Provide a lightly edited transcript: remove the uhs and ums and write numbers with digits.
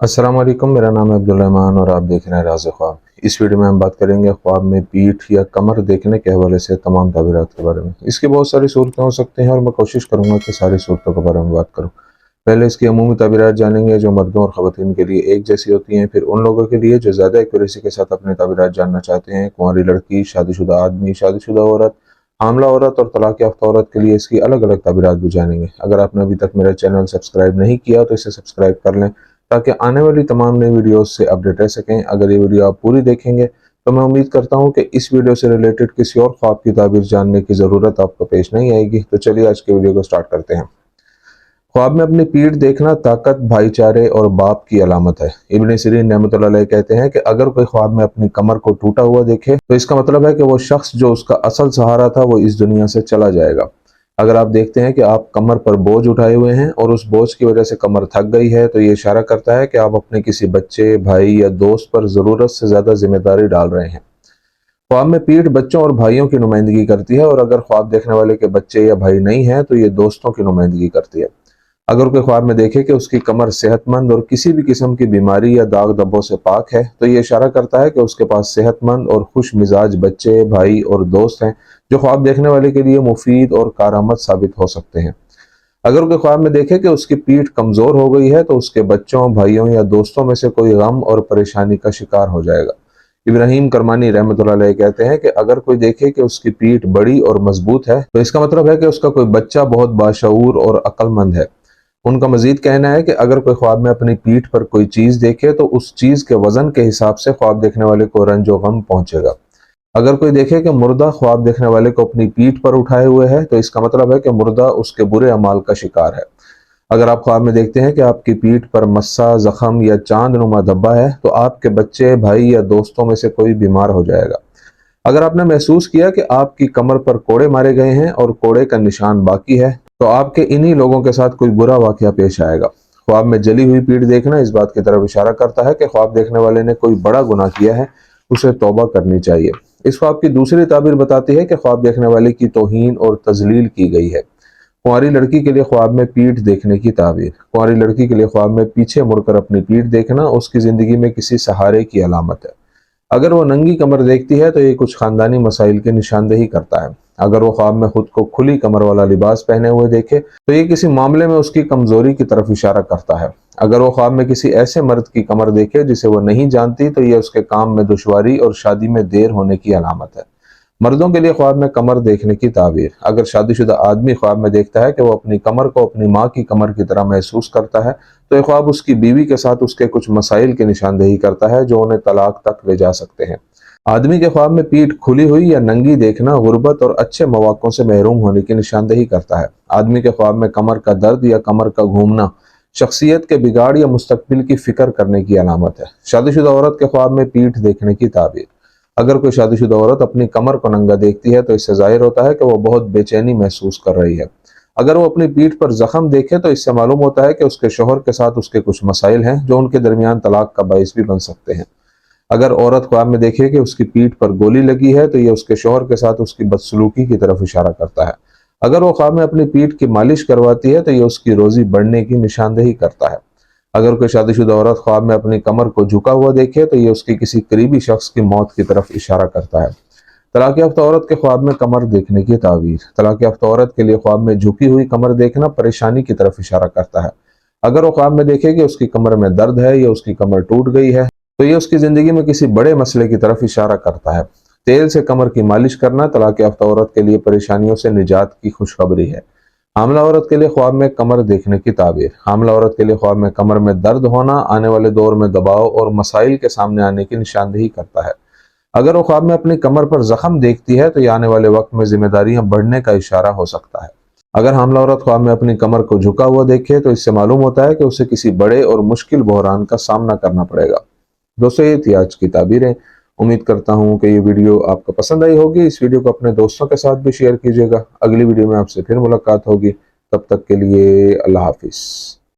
अस्सलाम वालेकुम, मेरा नाम है अब्दुल रहमान और आप देख रहे हैं राज़ ख्वाब। इस वीडियो में हम बात करेंगे ख्वाब में पीठ या कमर देखने के हवाले से तमाम ताबीरात के बारे में। इसकी बहुत सारी सूरतें हो सकती हैं और मैं कोशिश करूंगा कि सारी सूरतों के बारे में बात करूं। पहले इसकी अमूमी ताबीरात जानेंगे जो मर्दों और ख़वातीन के लिए एक जैसी होती हैं, फिर उन लोगों के लिए जो ज़्यादा एक्यूरेसी के साथ अपनी ताबीरात जानना चाहते हैं। कुंवारी लड़की, शादीशुदा आदमी, शादीशुदा औरत, हामला औरत और तलाक याफ्ता औरत के लिए इसकी अलग अलग ताबीरात भी जानेंगे। अगर आपने अभी तक मेरा चैनल सब्सक्राइब नहीं किया तो इसे सब्सक्राइब कर लें ताकि आने वाली तमाम नई वीडियोस से अपडेट रह सकें। अगर ये वीडियो आप पूरी देखेंगे तो मैं उम्मीद करता हूं कि इस वीडियो से रिलेटेड किसी और ख्वाब की ताबीर जानने की ज़रूरत आपको पेश नहीं आएगी। तो चलिए आज के वीडियो को स्टार्ट करते हैं। ख्वाब में अपनी पीठ देखना ताकत, भाईचारे और बाप की अलामत है। इब्न सीरीन रहमतुल्लाह अलैह कहते हैं कि अगर कोई ख्वाब में अपनी कमर को टूटा हुआ देखे तो इसका मतलब है कि वो शख्स जो उसका असल सहारा था वो इस दुनिया से चला जाएगा। अगर आप देखते हैं कि आप कमर पर बोझ उठाए हुए हैं और उस बोझ की वजह से कमर थक गई है तो ये इशारा करता है कि आप अपने किसी बच्चे, भाई या दोस्त पर ज़रूरत से ज़्यादा जिम्मेदारी डाल रहे हैं। ख्वाब में पीठ बच्चों और भाइयों की नुमाइंदगी करती है और अगर ख्वाब देखने वाले के बच्चे या भाई नहीं हैं तो ये दोस्तों की नुमाइंदगी करती है। अगर कोई ख्वाब में देखे कि उसकी कमर सेहतमंद और किसी भी किस्म की बीमारी या दाग धब्बों से पाक है तो ये इशारा करता है कि उसके पास सेहतमंद और खुश मिजाज बच्चे, भाई और दोस्त हैं जो ख्वाब देखने वाले के लिए मुफीद और कारआमद साबित हो सकते हैं। अगर कोई ख्वाब में देखे कि उसकी पीठ कमजोर हो गई है तो उसके बच्चों, भाइयों या दोस्तों में से कोई गम और परेशानी का शिकार हो जाएगा। इब्राहिम करमानी रहमतुल्लाह अलैह कहते हैं कि अगर कोई देखे कि उसकी पीठ बड़ी और मजबूत है तो इसका मतलब है कि उसका कोई बच्चा बहुत बाशऊर और अक्लमंद है। उनका मजीद कहना है कि अगर कोई ख्वाब में अपनी पीठ पर कोई चीज़ देखे तो उस चीज़ के वजन के हिसाब से ख्वाब देखने वाले को रंज व गम पहुंचेगा। अगर कोई देखे कि मुर्दा ख्वाब देखने वाले को अपनी पीठ पर उठाए हुए है तो इसका मतलब है कि मुर्दा उसके बुरे अमाल का शिकार है। अगर आप ख्वाब में देखते हैं कि आपकी पीठ पर मस्सा, जख्म या चांद नुमा धब्बा है तो आपके बच्चे, भाई या दोस्तों में से कोई बीमार हो जाएगा। अगर आपने महसूस किया कि आपकी कमर पर कोड़े मारे गए हैं और कोड़े का निशान बाकी है तो आपके इन्हीं लोगों के साथ कोई बुरा वाकया पेश आएगा। ख्वाब में जली हुई पीठ देखना इस बात की तरफ इशारा करता है कि ख्वाब देखने वाले ने कोई बड़ा गुनाह किया है, उसे तौबा करनी चाहिए। इस ख्वाब की दूसरी ताबीर बताती है कि ख्वाब देखने वाले की तौहीन और तजलील की गई है। कुंवारी लड़की के लिए ख्वाब में पीठ देखने की ताबीर। कुंवारी लड़की के लिए ख्वाब में पीछे मुड़कर अपनी पीठ देखना उसकी जिंदगी में किसी सहारे की अलामत है। अगर वो नंगी कमर देखती है तो ये कुछ खानदानी मसाइल की निशानदेही करता है। अगर वो ख्वाब में खुद को खुली कमर वाला लिबास पहने हुए देखे तो ये किसी मामले में उसकी कमजोरी की तरफ इशारा करता है। अगर वो ख्वाब में किसी ऐसे मर्द की कमर देखे जिसे वो नहीं जानती तो ये उसके काम में दुश्वारी और शादी में देर होने की अलामत है। मर्दों के लिए ख्वाब में कमर देखने की ताबीर। अगर शादीशुदा आदमी ख्वाब में देखता है कि वो अपनी कमर को अपनी माँ की कमर की तरह महसूस करता है तो ये ख्वाब उसकी बीवी के साथ उसके कुछ मसाइल की निशानदेही करता है जो उन्हें तलाक तक ले जा सकते हैं। आदमी के ख्वाब में पीठ खुली हुई या नंगी देखना गुर्बत और अच्छे मौक़ों से महरूम होने की निशानदेही करता है। आदमी के ख्वाब में कमर का दर्द या कमर का घूमना शख्सियत के बिगाड़ या मुस्तकबिल की फिक्र करने की अलामत है। शादीशुदा औरत के ख्वाब में पीठ देखने की ताबीर। अगर कोई शादीशुदा औरत अपनी कमर को नंगा देखती है तो इससे जाहिर होता है कि वो बहुत बेचैनी महसूस कर रही है। अगर वो अपनी पीठ पर जख्म देखे तो इससे मालूम होता है कि उसके शोहर के साथ उसके कुछ मसाइल हैं जो उनके दरमियान तलाक का बाइस भी बन सकते हैं। अगर औरत ख्वाब में देखे कि उसकी पीठ पर गोली लगी है तो यह उसके शोहर के साथ उसकी बदसलूकी की तरफ इशारा करता है। अगर वो ख्वाब में अपनी पीठ की मालिश करवाती है तो यह उसकी रोजी बढ़ने की निशानदेही करता है। अगर कोई शादीशुदा औरत ख्वाब में अपनी कमर को झुका हुआ देखे तो यह उसकी किसी करीबी शख्स की मौत की तरफ इशारा करता है। तलाक याफ्ता औरत के ख्वाब में कमर देखने की ताबीर। तलाक याफ्ता औरत के लिए ख्वाब में झुकी हुई कमर देखना परेशानी की तरफ इशारा करता है। अगर वो ख्वाब में देखे कि उसकी कमर में दर्द है या उसकी कमर टूट गई है तो ये उसकी जिंदगी में किसी बड़े मसले की तरफ इशारा करता है। तेल से कमर की मालिश करना तलाक याफ्ता औरत के लिए परेशानियों से निजात की खुशखबरी है। हामला औरत के लिए ख्वाब में कमर देखने की ताबीर। हामला औरत के लिए ख्वाब में कमर में दर्द होना आने वाले दौर में दबाव और मसाइल के सामने आने की निशानदेही करता है। अगर वो ख्वाब में अपनी कमर पर जख्म देखती है तो यह आने वाले वक्त में जिम्मेदारियां बढ़ने का इशारा हो सकता है। अगर हामला औरत ख्वाब में अपनी कमर को झुका हुआ देखे तो इससे मालूम होता है कि उसे किसी बड़े और मुश्किल बहरान का सामना करना पड़ेगा। दोस्तों, ये थी आज की ताबीरें। उम्मीद करता हूँ कि ये वीडियो आपको पसंद आई होगी। इस वीडियो को अपने दोस्तों के साथ भी शेयर कीजिएगा। अगली वीडियो में आपसे फिर मुलाकात होगी। तब तक के लिए अल्लाह हाफिज़।